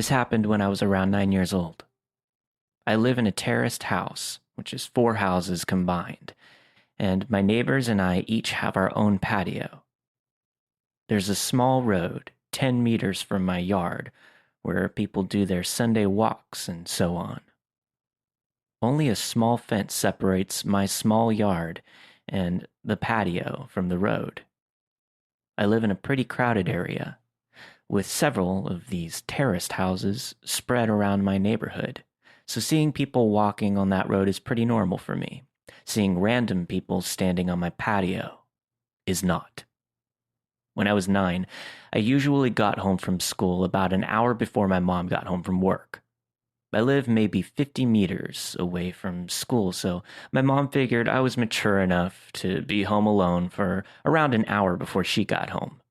This happened when I was around 9 years old. I live in a terraced house, which is four houses combined, and my neighbors and I each have our own patio. There's a small road, 10 meters from my yard, where people do their Sunday walks and so on. Only a small fence separates my small yard and the patio from the road. I live in a pretty crowded area, with several of these terraced houses spread around my neighborhood. So seeing people walking on that road is pretty normal for me. Seeing random people standing on my patio is not. When I was 9, I usually got home from school about an hour before my mom got home from work. I live maybe 50 meters away from school, so my mom figured I was mature enough to be home alone for around an hour before she got home.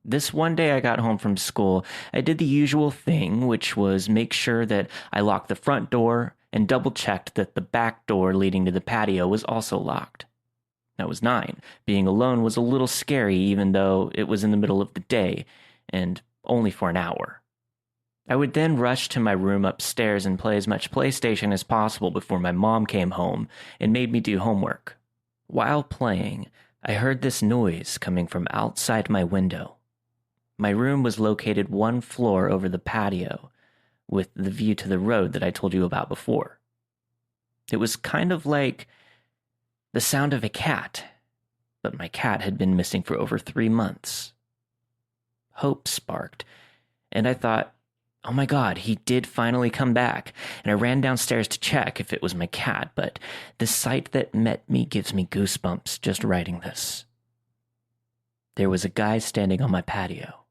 This one day I got home from school, I did the usual thing, which was make sure that I locked the front door and double-checked that the back door leading to the patio was also locked. I was 9. Being alone was a little scary even though it was in the middle of the day, and only for an hour. I would then rush to my room upstairs and play as much PlayStation as possible before my mom came home and made me do homework. While playing, I heard this noise coming from outside my window. My room was located one floor over the patio, with the view to the road that I told you about before. It was kind of like the sound of a cat, but my cat had been missing for over 3 months. Hope sparked, and I thought, oh my God, he did finally come back, and I ran downstairs to check if it was my cat, but the sight that met me gives me goosebumps just writing this. There was a guy standing on my patio.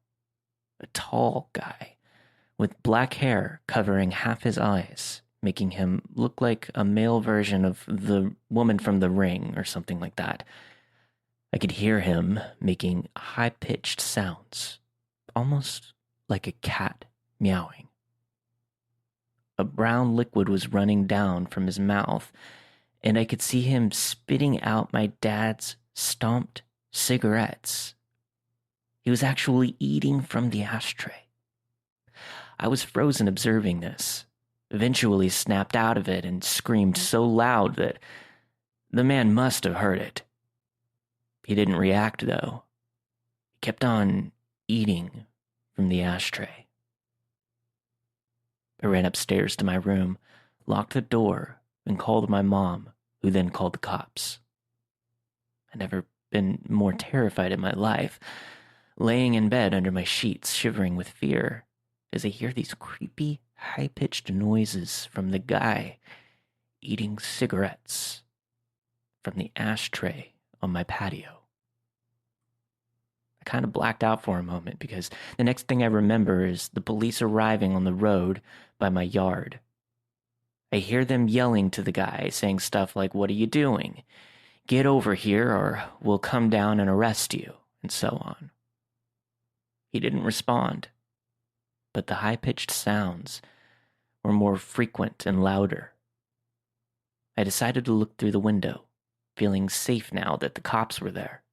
A tall guy, with black hair covering half his eyes, making him look like a male version of the woman from The Ring or something like that. I could hear him making high-pitched sounds, almost like a cat meowing. A brown liquid was running down from his mouth, and I could see him spitting out my dad's stomped cigarettes. He was actually eating from the ashtray. I was frozen observing this, eventually snapped out of it and screamed so loud that the man must have heard it. He didn't react, though. He kept on eating from the ashtray. I ran upstairs to my room, locked the door, and called my mom, who then called the cops. I'd never been more terrified in my life, laying in bed under my sheets, shivering with fear, as I hear these creepy, high-pitched noises from the guy eating cigarettes from the ashtray on my patio. I kind of blacked out for a moment because the next thing I remember is the police arriving on the road by my yard. I hear them yelling to the guy, saying stuff like, "What are you doing? Get over here or we'll come down and arrest you," and so on. He didn't respond, but the high-pitched sounds were more frequent and louder. I decided to look through the window, feeling safe now that the cops were there.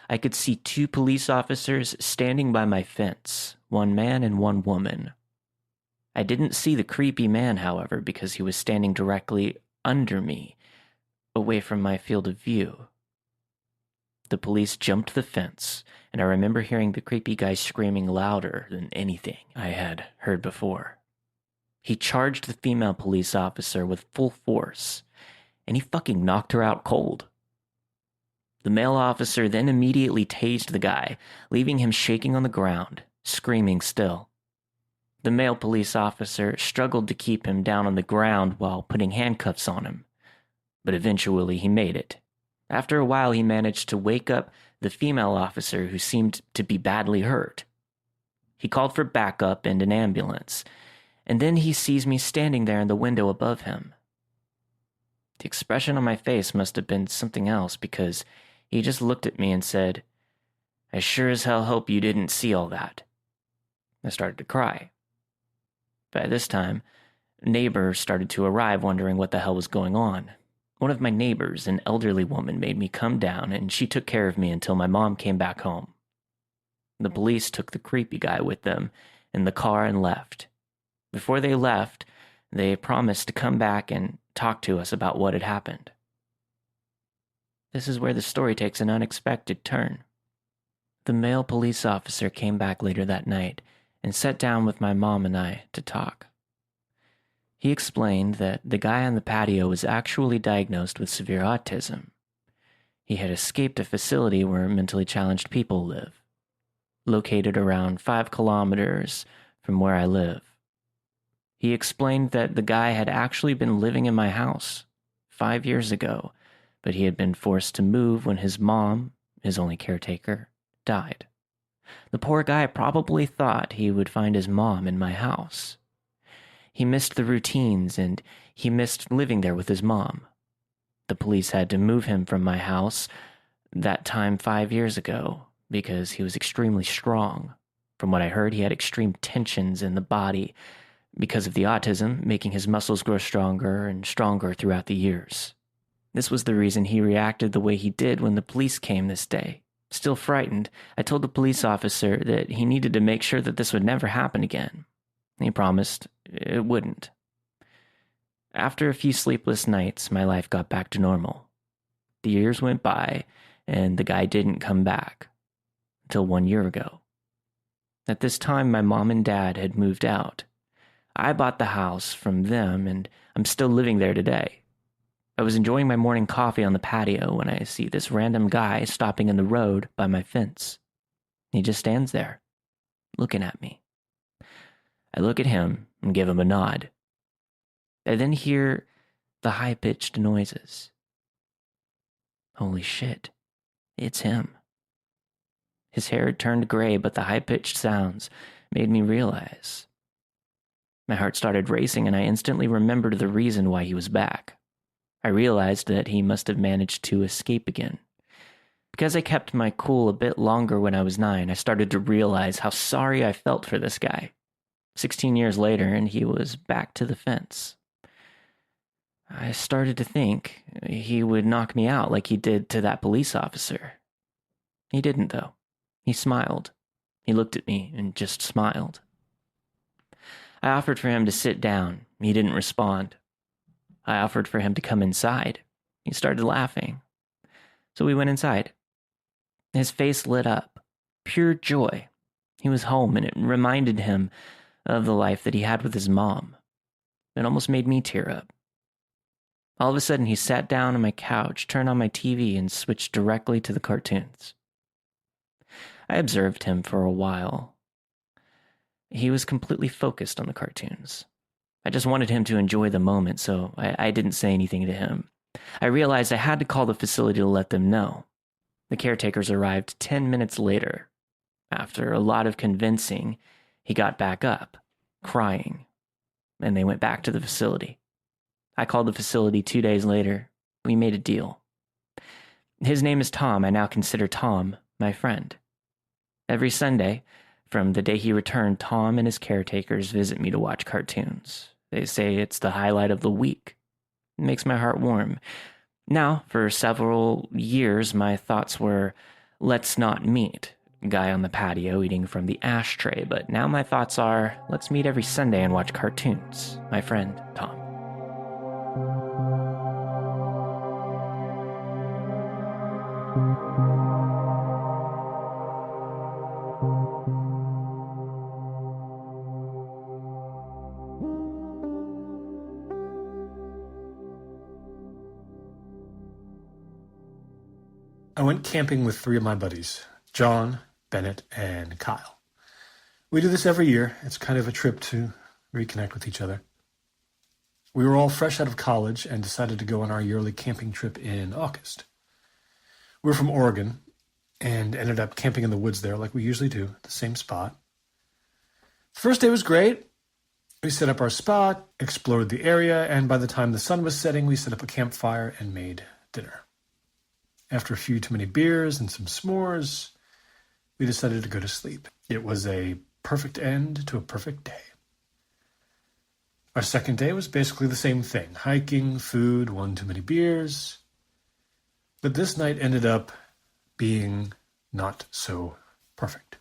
I could see 2 police officers standing by my fence, 1 man and 1 woman. I didn't see the creepy man, however, because he was standing directly under me, away from my field of view. The police jumped the fence, and I remember hearing the creepy guy screaming louder than anything I had heard before. He charged the female police officer with full force, and he fucking knocked her out cold. The male officer then immediately tased the guy, leaving him shaking on the ground, screaming still. The male police officer struggled to keep him down on the ground while putting handcuffs on him, but eventually he made it. After a while, he managed to wake up the female officer who seemed to be badly hurt. He called for backup and an ambulance, and then he sees me standing there in the window above him. The expression on my face must have been something else because he just looked at me and said, "I sure as hell hope you didn't see all that." I started to cry. By this time, neighbors started to arrive wondering what the hell was going on. One of my neighbors, an elderly woman, made me come down and she took care of me until my mom came back home. The police took the creepy guy with them in the car and left. Before they left, they promised to come back and talk to us about what had happened. This is where the story takes an unexpected turn. The male police officer came back later that night and sat down with my mom and I to talk. He explained that the guy on the patio was actually diagnosed with severe autism. He had escaped a facility where mentally challenged people live, located around 5 kilometers from where I live. He explained that the guy had actually been living in my house 5 years ago, but he had been forced to move when his mom, his only caretaker, died. The poor guy probably thought he would find his mom in my house. He missed the routines and he missed living there with his mom. The police had to move him from my house that time 5 years ago because he was extremely strong. From what I heard, he had extreme tensions in the body because of the autism, making his muscles grow stronger and stronger throughout the years. This was the reason he reacted the way he did when the police came this day. Still frightened, I told the police officer that he needed to make sure that this would never happen again. He promised it wouldn't. After a few sleepless nights, my life got back to normal. The years went by, and the guy didn't come back. Until 1 year ago. At this time, my mom and dad had moved out. I bought the house from them, and I'm still living there today. I was enjoying my morning coffee on the patio when I see this random guy stopping in the road by my fence. He just stands there, looking at me. I look at him and give him a nod. I then hear the high-pitched noises. Holy shit, it's him. His hair had turned gray, but the high-pitched sounds made me realize. My heart started racing, and I instantly remembered the reason why he was back. I realized that he must have managed to escape again. Because I kept my cool a bit longer when I was 9, I started to realize how sorry I felt for this guy. 16 years later, and he was back to the fence. I started to think he would knock me out like he did to that police officer. He didn't, though. He smiled. He looked at me and just smiled. I offered for him to sit down. He didn't respond. I offered for him to come inside. He started laughing. So we went inside. His face lit up. Pure joy. He was home, and it reminded him of the life that he had with his mom. It almost made me tear up. All of a sudden, he sat down on my couch, turned on my TV, and switched directly to the cartoons. I observed him for a while. He was completely focused on the cartoons. I just wanted him to enjoy the moment, so I didn't say anything to him. I realized I had to call the facility to let them know. The caretakers arrived 10 minutes later. After a lot of convincing, he got back up, crying, and they went back to the facility. I called the facility 2 days later. We made a deal. His name is Tom. I now consider Tom my friend. Every Sunday, from the day he returned, Tom and his caretakers visit me to watch cartoons. They say it's the highlight of the week. It makes my heart warm. Now, for several years, my thoughts were, let's not meet. Guy on the patio eating from the ashtray. But now my thoughts are, let's meet every Sunday and watch cartoons. My friend, Tom. I went camping with 3 of my buddies, John, Bennett, and Kyle. We do this every year. It's kind of a trip to reconnect with each other. We were all fresh out of college and decided to go on our yearly camping trip in August. We were from Oregon and ended up camping in the woods there like we usually do, the same spot. The first day was great. We set up our spot, explored the area, and by the time the sun was setting, we set up a campfire and made dinner. After a few too many beers and some s'mores, we decided to go to sleep. It was a perfect end to a perfect day. Our second day was basically the same thing. Hiking, food, 1 too many beers. But this night ended up being not so perfect.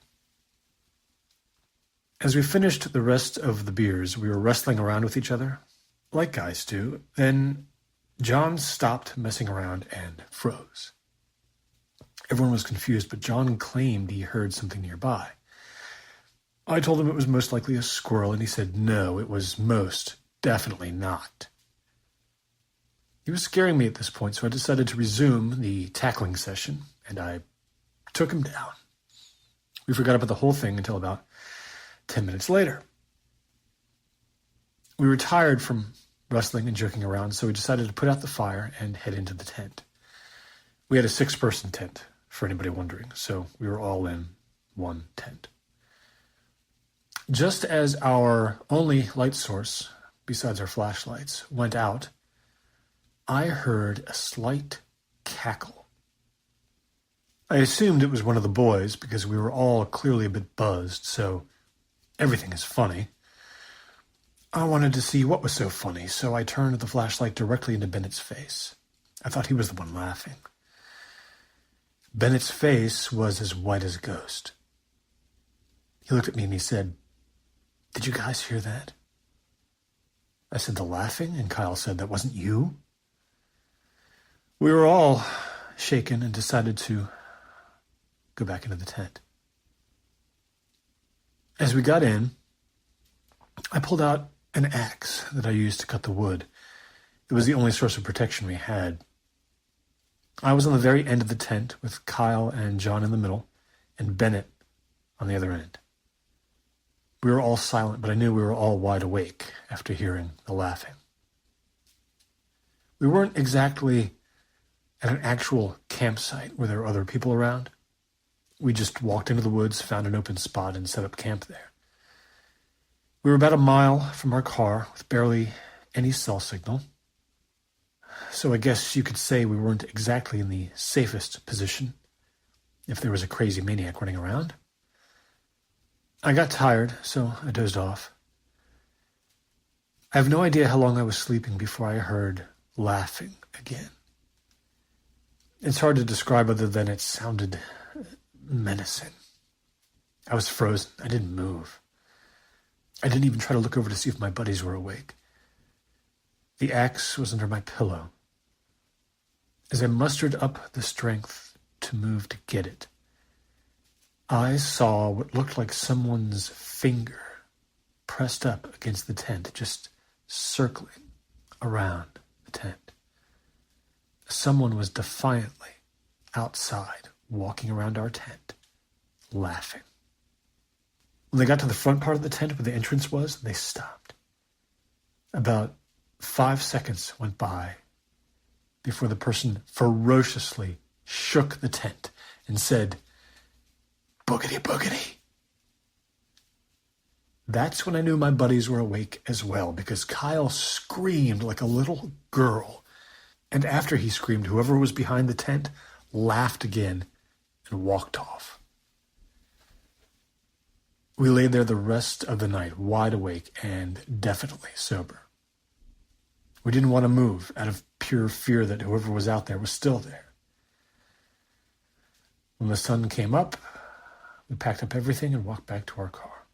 As we finished the rest of the beers, we were wrestling around with each other, like guys do. Then John stopped messing around and froze. Everyone was confused, but John claimed he heard something nearby. I told him it was most likely a squirrel, and he said no, it was most definitely not. He was scaring me at this point, so I decided to resume the tackling session, and I took him down. We forgot about the whole thing until about 10 minutes later. We were tired from wrestling and joking around, so we decided to put out the fire and head into the tent. We had a 6-person tent, for anybody wondering, so we were all in one tent. Just as our only light source, besides our flashlights, went out, I heard a slight cackle. I assumed it was one of the boys because we were all clearly a bit buzzed, so everything is funny. I wanted to see what was so funny, so I turned the flashlight directly into Bennett's face. I thought he was the one laughing. Bennett's face was as white as a ghost. He looked at me and he said, "Did you guys hear that?" I said, "The laughing?" And Kyle said, "That wasn't you?" We were all shaken and decided to go back into the tent. As we got in, I pulled out an axe that I used to cut the wood. It was the only source of protection we had. I was on the very end of the tent with Kyle and John in the middle and Bennett on the other end. We were all silent, but I knew we were all wide awake after hearing the laughing. We weren't exactly at an actual campsite where there were other people around. We just walked into the woods, found an open spot, and set up camp there. We were about a mile from our car with barely any cell signal. So I guess you could say we weren't exactly in the safest position if there was a crazy maniac running around. I got tired, so I dozed off. I have no idea how long I was sleeping before I heard laughing again. It's hard to describe other than it sounded menacing. I was frozen. I didn't move. I didn't even try to look over to see if my buddies were awake. The axe was under my pillow. As I mustered up the strength to move to get it, I saw what looked like someone's finger pressed up against the tent, just circling around the tent. Someone was defiantly outside, walking around our tent, laughing. When they got to the front part of the tent where the entrance was, they stopped. About 5 seconds went by before the person ferociously shook the tent and said, "Boogity, boogity." That's when I knew my buddies were awake as well, because Kyle screamed like a little girl. And after he screamed, whoever was behind the tent laughed again and walked off. We lay there the rest of the night, wide awake and definitely sober. We didn't want to move out of pure fear that whoever was out there was still there. When the sun came up, we packed up everything and walked back to our car.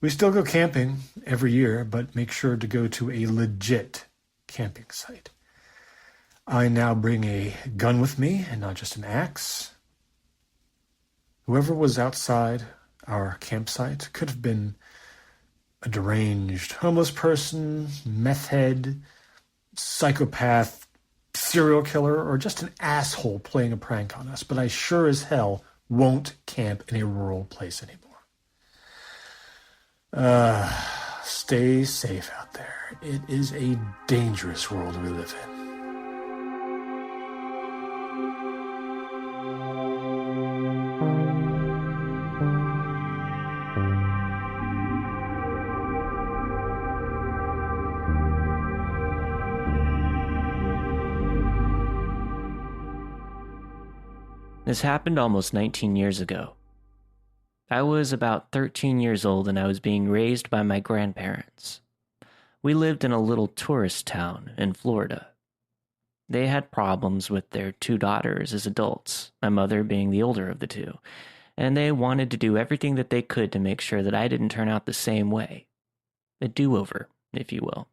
We still go camping every year, but make sure to go to a legit camping site. I now bring a gun with me and not just an axe. Whoever was outside our campsite could have been a deranged homeless person, meth head, psychopath, serial killer, or just an asshole playing a prank on us, but I sure as hell won't camp in a rural place anymore. Stay safe out there. It is a dangerous world we live in. This happened almost 19 years ago. I was about 13 years old and I was being raised by my grandparents. We lived in a little tourist town in Florida. They had problems with their 2 daughters as adults, my mother being the older of the 2, and they wanted to do everything that they could to make sure that I didn't turn out the same way. A do-over, if you will.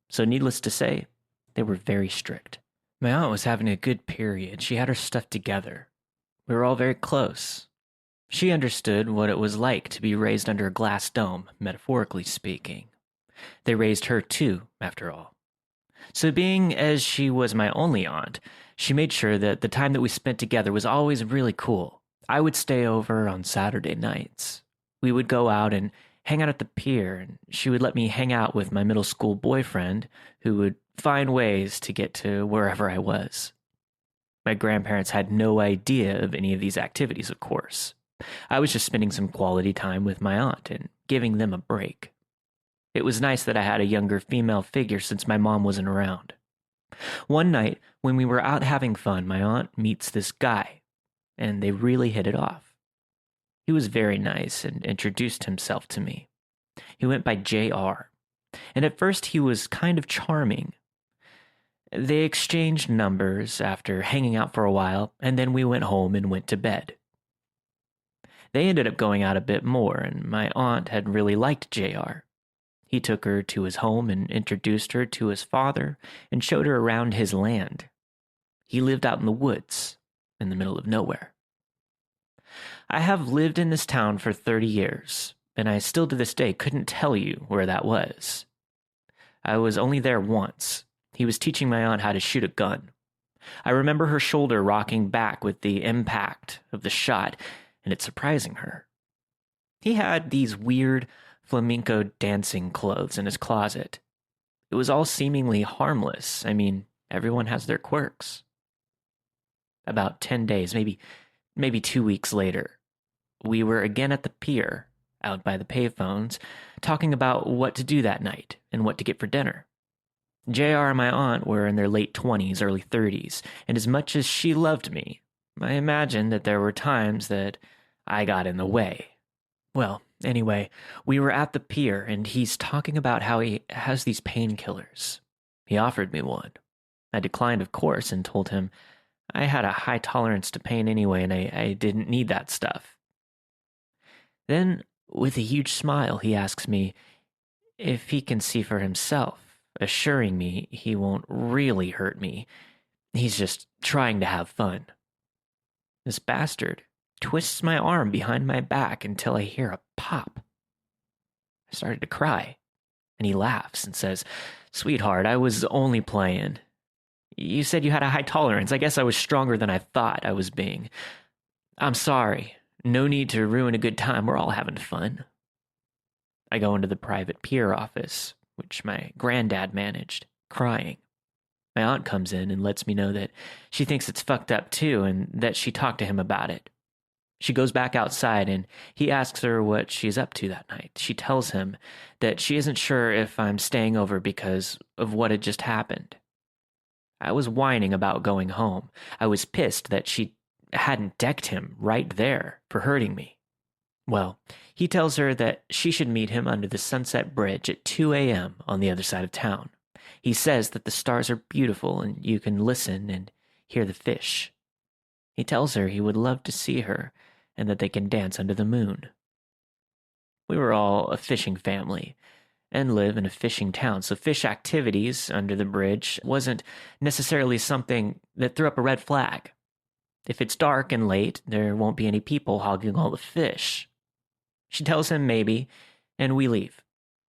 So needless to say, they were very strict. My aunt was having a good period. She had her stuff together. We were all very close. She understood what it was like to be raised under a glass dome, metaphorically speaking. They raised her too, after all. So being as she was my only aunt, she made sure that the time that we spent together was always really cool. I would stay over on Saturday nights. We would go out and hang out at the pier, and she would let me hang out with my middle school boyfriend, who would find ways to get to wherever I was. My grandparents had no idea of any of these activities, of course. I was just spending some quality time with my aunt and giving them a break. It was nice that I had a younger female figure since my mom wasn't around. One night, when we were out having fun, my aunt meets this guy, and they really hit it off. He was very nice and introduced himself to me. He went by JR, and at first he was kind of charming. They exchanged numbers after hanging out for a while, and then we went home and went to bed. They ended up going out a bit more, and my aunt had really liked JR. He took her to his home and introduced her to his father and showed her around his land. He lived out in the woods, in the middle of nowhere. I have lived in this town for 30 years, and I still to this day couldn't tell you where that was. I was only there once. He was teaching my aunt how to shoot a gun. I remember her shoulder rocking back with the impact of the shot, and it surprising her. He had these weird flamenco dancing clothes in his closet. It was all seemingly harmless. I mean, everyone has their quirks. About 10 days, maybe 2 weeks later, we were again at the pier, out by the payphones, talking about what to do that night and what to get for dinner. JR and my aunt were in their late 20s, early 30s, and as much as she loved me, I imagined that there were times that I got in the way. Well, anyway, we were at the pier, and he's talking about how he has these painkillers. He offered me one. I declined, of course, and told him I had a high tolerance to pain anyway, and I didn't need that stuff. Then, with a huge smile, he asks me if he can see for himself, assuring me he won't really hurt me. He's just trying to have fun. This bastard twists my arm behind my back until I hear a pop. I started to cry, and he laughs and says, "Sweetheart, I was only playing. You said you had a high tolerance. I guess I was stronger than I thought I was being. I'm sorry. No need to ruin a good time. We're all having fun." I go into the private pier office, which my granddad managed, crying. My aunt comes in and lets me know that she thinks it's fucked up too, and that she talked to him about it. She goes back outside, and he asks her what she's up to that night. She tells him that she isn't sure if I'm staying over because of what had just happened. I was whining about going home. I was pissed that she hadn't decked him right there for hurting me. Well, he tells her that she should meet him under the Sunset Bridge at 2 a.m. on the other side of town. He says that the stars are beautiful and you can listen and hear the fish. He tells her he would love to see her and that they can dance under the moon. We were all a fishing family and live in a fishing town, so fish activities under the bridge wasn't necessarily something that threw up a red flag. If it's dark and late, there won't be any people hogging all the fish. She tells him maybe, and we leave.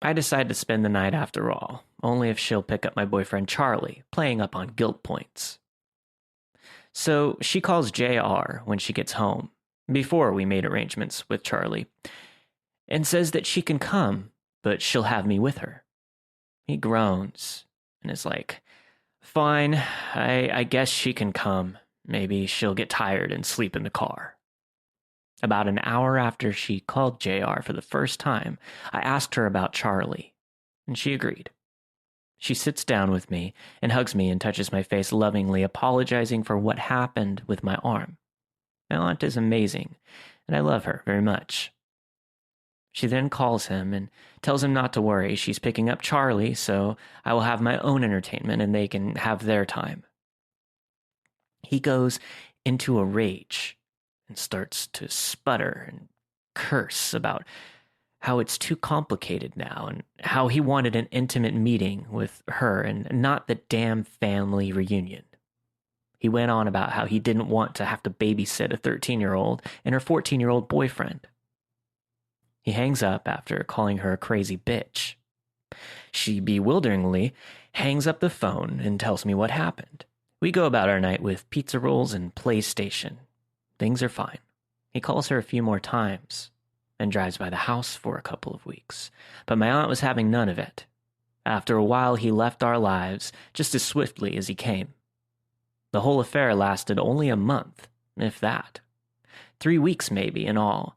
I decide to spend the night after all, only if she'll pick up my boyfriend Charlie, playing up on guilt points. So she calls JR when she gets home, before we made arrangements with Charlie, and says that she can come, but she'll have me with her. He groans and is like, "Fine, I guess she can come. Maybe she'll get tired and sleep in the car." About an hour after she called JR for the first time, I asked her about Charlie, and she agreed. She sits down with me and hugs me and touches my face lovingly, apologizing for what happened with my arm. My aunt is amazing, and I love her very much. She then calls him and tells him not to worry. She's picking up Charlie, so I will have my own entertainment and they can have their time. He goes into a rage and starts to sputter and curse about how it's too complicated now and how he wanted an intimate meeting with her and not the damn family reunion. He went on about how he didn't want to have to babysit a 13-year-old and her 14-year-old boyfriend. He hangs up after calling her a crazy bitch. She bewilderingly hangs up the phone and tells me what happened. We go about our night with pizza rolls and PlayStation. Things are fine. He calls her a few more times and drives by the house for a couple of weeks. But my aunt was having none of it. After a while, he left our lives just as swiftly as he came. The whole affair lasted only a month, if that. 3 weeks maybe in all.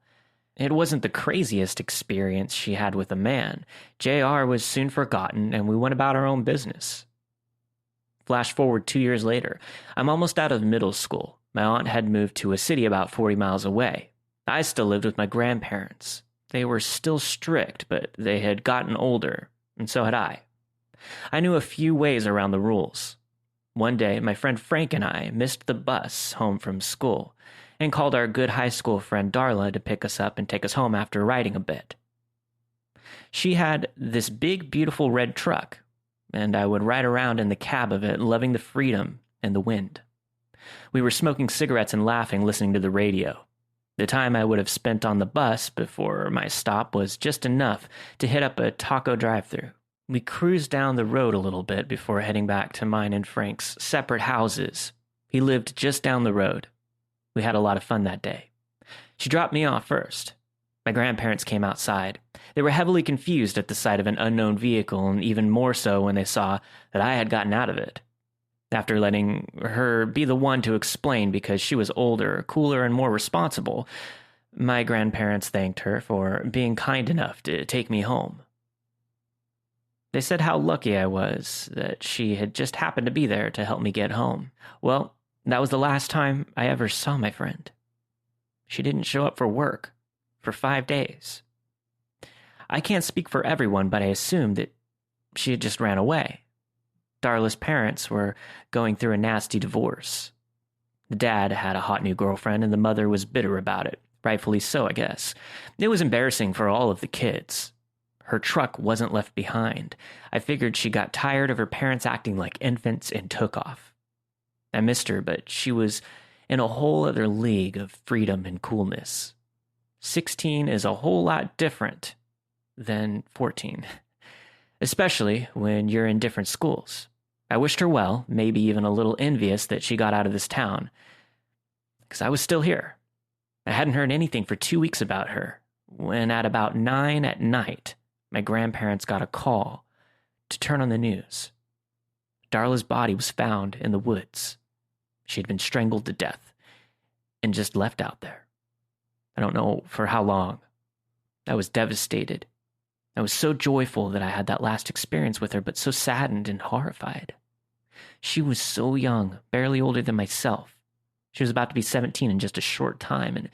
It wasn't the craziest experience she had with a man. JR was soon forgotten and we went about our own business. Flash forward 2 years later. I'm almost out of middle school. My aunt had moved to a city about 40 miles away. I still lived with my grandparents. They were still strict, but they had gotten older, and so had I. I knew a few ways around the rules. One day, my friend Frank and I missed the bus home from school and called our good high school friend Darla to pick us up and take us home after riding a bit. She had this big, beautiful red truck, and I would ride around in the cab of it, loving the freedom and the wind. We were smoking cigarettes and laughing, listening to the radio. The time I would have spent on the bus before my stop was just enough to hit up a taco drive-thru. We cruised down the road a little bit before heading back to mine and Frank's separate houses. He lived just down the road. We had a lot of fun that day. She dropped me off first. My grandparents came outside. They were heavily confused at the sight of an unknown vehicle, and even more so when they saw that I had gotten out of it. After letting her be the one to explain because she was older, cooler, and more responsible, my grandparents thanked her for being kind enough to take me home. They said how lucky I was that she had just happened to be there to help me get home. Well, that was the last time I ever saw my friend. She didn't show up for work for 5 days. I can't speak for everyone, but I assumed that she had just ran away. Darla's parents were going through a nasty divorce. The dad had a hot new girlfriend, and the mother was bitter about it. Rightfully so, I guess. It was embarrassing for all of the kids. Her truck wasn't left behind. I figured she got tired of her parents acting like infants and took off. I missed her, but she was in a whole other league of freedom and coolness. 16 is a whole lot different than 14. Especially when you're in different schools. I wished her well, maybe even a little envious that she got out of this town. Because I was still here. I hadn't heard anything for 2 weeks about her, when at about 9 at night, my grandparents got a call to turn on the news. Darla's body was found in the woods. She had been strangled to death and just left out there. I don't know for how long. I was devastated. I was so joyful that I had that last experience with her, but so saddened and horrified. She was so young, barely older than myself. She was about to be 17 in just a short time, and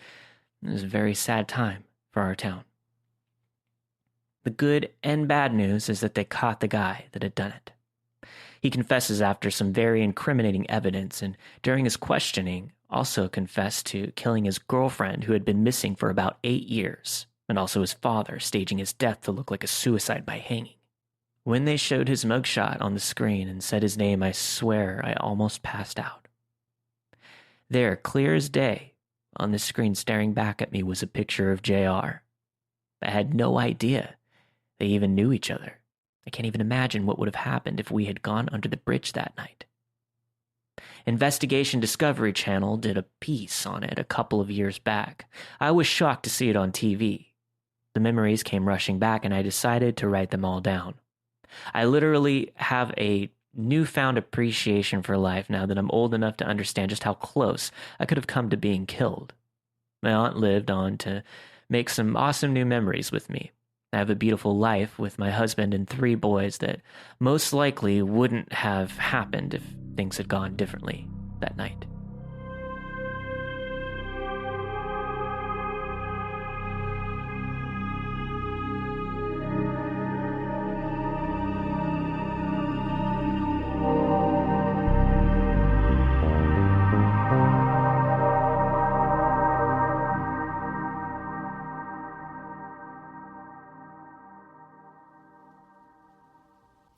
it was a very sad time for our town. The good and bad news is that they caught the guy that had done it. He confesses after some very incriminating evidence, and during his questioning, also confessed to killing his girlfriend who had been missing for about 8 years. And also his father, staging his death to look like a suicide by hanging. When they showed his mugshot on the screen and said his name, I swear I almost passed out. There, clear as day, on the screen staring back at me was a picture of JR. I had no idea they even knew each other. I can't even imagine what would have happened if we had gone under the bridge that night. Investigation Discovery Channel did a piece on it a couple of years back. I was shocked to see it on TV. The memories came rushing back, and I decided to write them all down. I literally have a newfound appreciation for life now that I'm old enough to understand just how close I could have come to being killed. My aunt lived on to make some awesome new memories with me. I have a beautiful life with my husband and 3 boys that most likely wouldn't have happened if things had gone differently that night.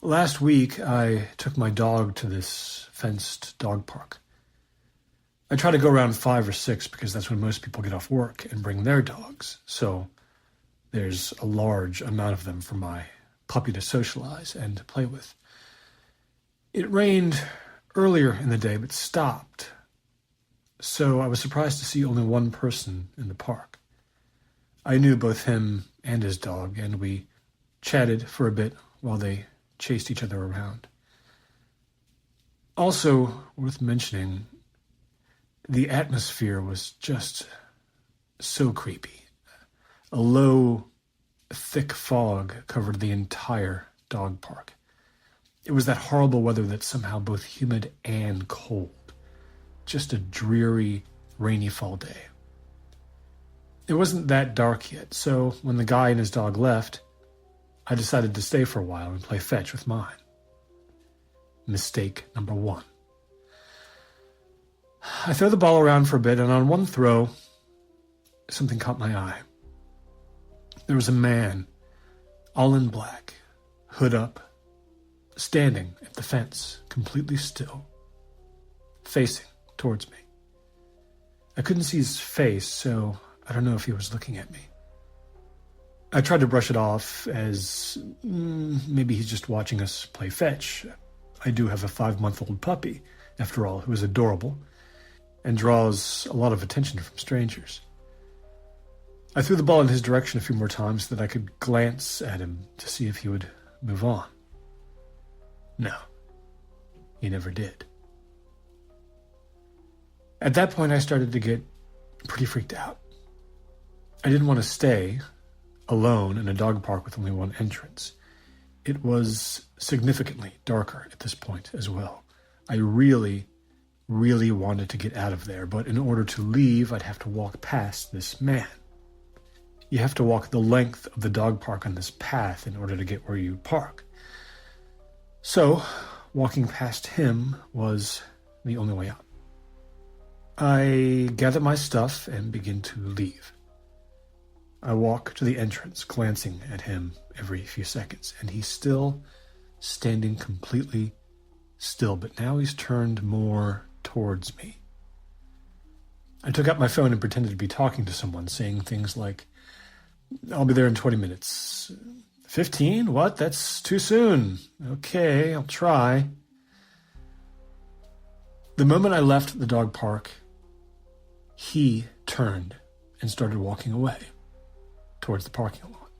Last week, I took my dog to this fenced dog park. I try to go around 5 or 6 because that's when most people get off work and bring their dogs. So there's a large amount of them for my puppy to socialize and to play with. It rained earlier in the day, but stopped. So I was surprised to see only one person in the park. I knew both him and his dog, and we chatted for a bit while they chased each other around. Also worth mentioning, the atmosphere was just so creepy. A low, thick fog covered the entire dog park. It was that horrible weather that's somehow both humid and cold. Just a dreary, rainy fall day. It wasn't that dark yet, so when the guy and his dog left, I decided to stay for a while and play fetch with mine. Mistake number 1. I throw the ball around for a bit, and on one throw, something caught my eye. There was a man, all in black, hood up, standing at the fence, completely still, facing towards me. I couldn't see his face, so I don't know if he was looking at me. I tried to brush it off as maybe he's just watching us play fetch. I do have a 5-month-old puppy, after all, who is adorable and draws a lot of attention from strangers. I threw the ball in his direction a few more times so that I could glance at him to see if he would move on. No, he never did. At that point, I started to get pretty freaked out. I didn't want to stay alone in a dog park with only one entrance. It was significantly darker at this point as well. I really wanted to get out of there, but in order to leave, I'd have to walk past this man. You have to walk the length of the dog park on this path in order to get where you park. So, walking past him was the only way out. I gather my stuff and begin to leave. I walk to the entrance, glancing at him every few seconds, and he's still standing completely still, but now he's turned more towards me. I took out my phone and pretended to be talking to someone, saying things like, "I'll be there in 20 minutes. 15? What? That's too soon. Okay, I'll try." The moment I left the dog park, he turned and started walking away towards the parking lot.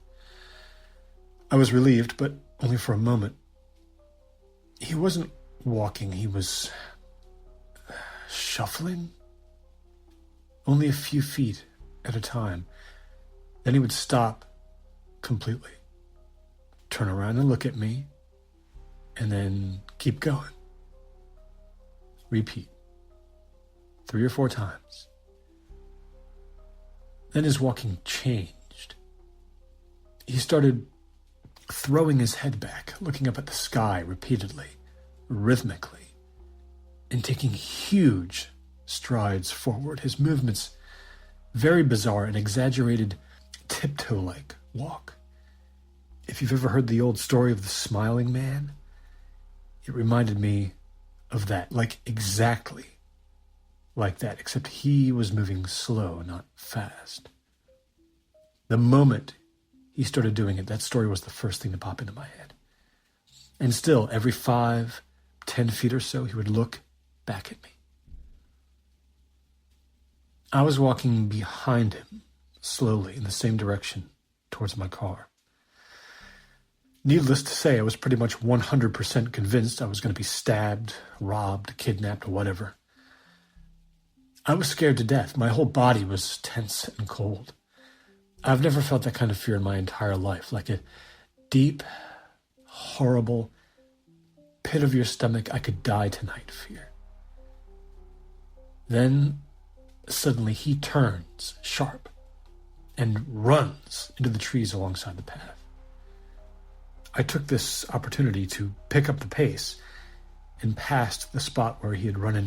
I was relieved, but only for a moment. He wasn't walking, he was shuffling, only a few feet at a time. Then he would stop completely, turn around and look at me, and then keep going. Repeat 3 or 4 times. Then his walking changed. He started throwing his head back, looking up at the sky repeatedly, rhythmically, and taking huge strides forward. His movements very bizarre, an exaggerated tiptoe-like walk. If you've ever heard the old story of the smiling man, it reminded me of that, like exactly like that, except he was moving slow, not fast. The moment he started doing it, that story was the first thing to pop into my head. And still, every 5-10 feet or so, he would look back at me. I was walking behind him, slowly, in the same direction, towards my car. Needless to say, I was pretty much 100% convinced I was going to be stabbed, robbed, kidnapped, or whatever. I was scared to death. My whole body was tense and cold. I've never felt that kind of fear in my entire life, like a deep, horrible, pit of your stomach, I could die tonight fear. Then, suddenly, he turns sharp and runs into the trees alongside the path. I took this opportunity to pick up the pace and passed the spot where he had run into